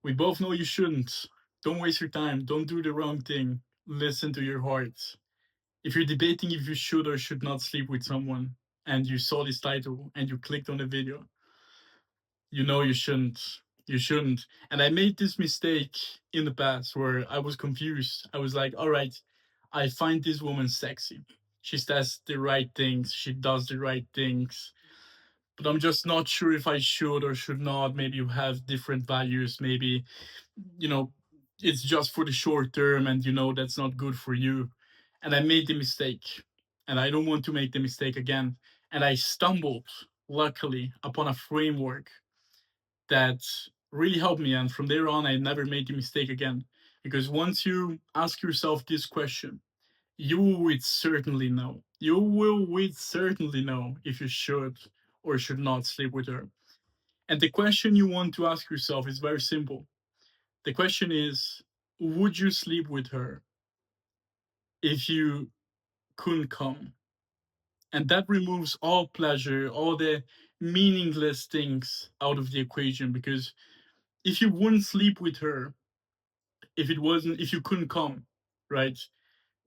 We both know you shouldn't. Don't waste your time. Don't do the wrong thing. Listen to your heart. If you're debating if you should or should not sleep with someone, and you saw this title and you clicked on the video, you know you shouldn't. You shouldn't. And I made this mistake in the past where I was confused. I was like, all right, I find this woman sexy. She says the right things. She does the right things. But I'm just not sure if I should or should not. Maybe you have different values. Maybe, you know, it's just for the short term and you know that's not good for you. And I made the mistake. And I don't want to make the mistake again. And I stumbled, luckily, upon a framework that really helped me. And from there on, I never made the mistake again. Because once you ask yourself this question, you would certainly know. You will with certainly know if you should or should not sleep with her. And the question you want to ask yourself is very simple. The question is, would you sleep with her if you couldn't come? And that removes all pleasure, all the meaningless things out of the equation. Because if you wouldn't sleep with her, if you couldn't come, right?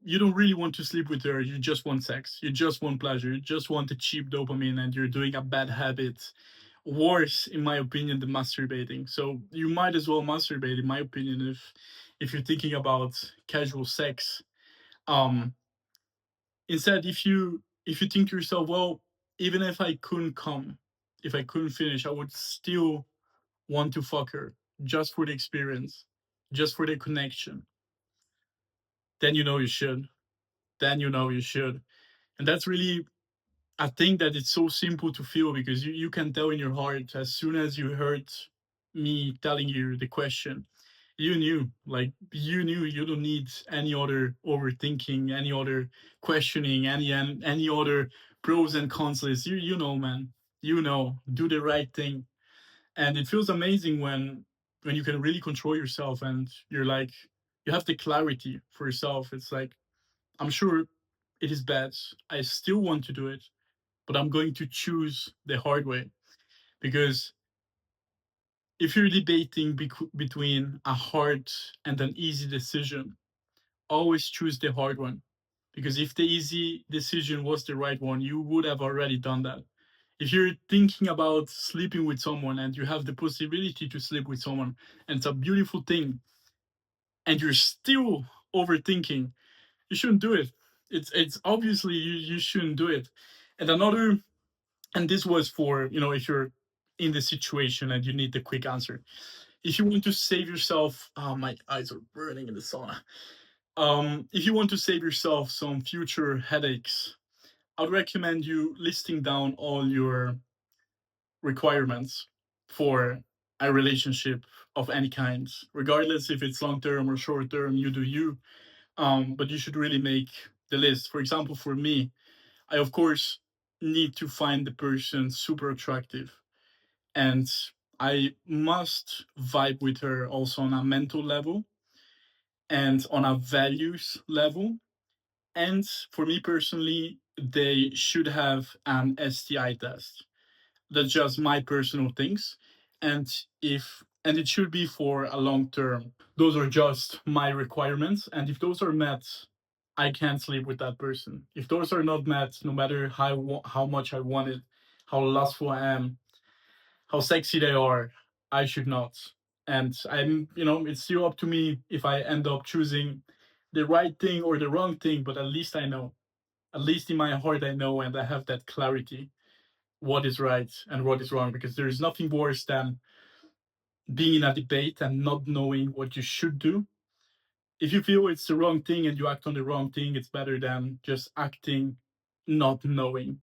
You don't really want to sleep with her. You just want sex. You just want pleasure. You just want the cheap dopamine, and you're doing a bad habit. Worse, in my opinion, than masturbating. So you might as well masturbate, in my opinion, if you're thinking about casual sex. Um, Instead, if you think to yourself, well, even if I couldn't come, if I couldn't finish, I would still want to fuck her just for the experience, just for the connection. Then you know you should. Then you know you should. And that's really I think that it's so simple to feel because you can tell in your heart as soon as you heard me telling you the question, you knew, like you knew you don't need any other overthinking, any other questioning, any other pros and cons list. You know, man. You know, do the right thing. And it feels amazing when you can really control yourself and you're like you have the clarity for yourself. It's like I'm sure it is bad. I still want to do it, but I'm going to choose the hard way because if you're debating between a hard and an easy decision, always choose the hard one. Because if the easy decision was the right one, you would have already done that. If you're thinking about sleeping with someone and you have the possibility to sleep with someone, and it's a beautiful thing, and you're still overthinking, you shouldn't do it. It's obviously you shouldn't do it. And another and this was for if you're in the situation and you need the quick answer, if you want to save yourself, my eyes are burning in the sauna. If you want to save yourself some future headaches, I'd recommend you listing down all your requirements for a relationship of any kind, regardless if it's long term or short term. You do you. But you should really make the list. For example, for me, I of course need to find the person super attractive, and I must vibe with her also on a mental level and on a values level. And for me personally, they should have an STI test. That's just my personal things. And it should be for a long term. Those are just my requirements. And if those are met, I can't sleep with that person. If those are not met, no matter how much I want it, how lustful I am, how sexy they are, I should not. And it's still up to me if I end up choosing the right thing or the wrong thing, but at least I know. At least in my heart, I know and I have that clarity what is right and what is wrong, because there is nothing worse than being in a debate and not knowing what you should do. If you feel it's the wrong thing and you act on the wrong thing, it's better than just acting not knowing.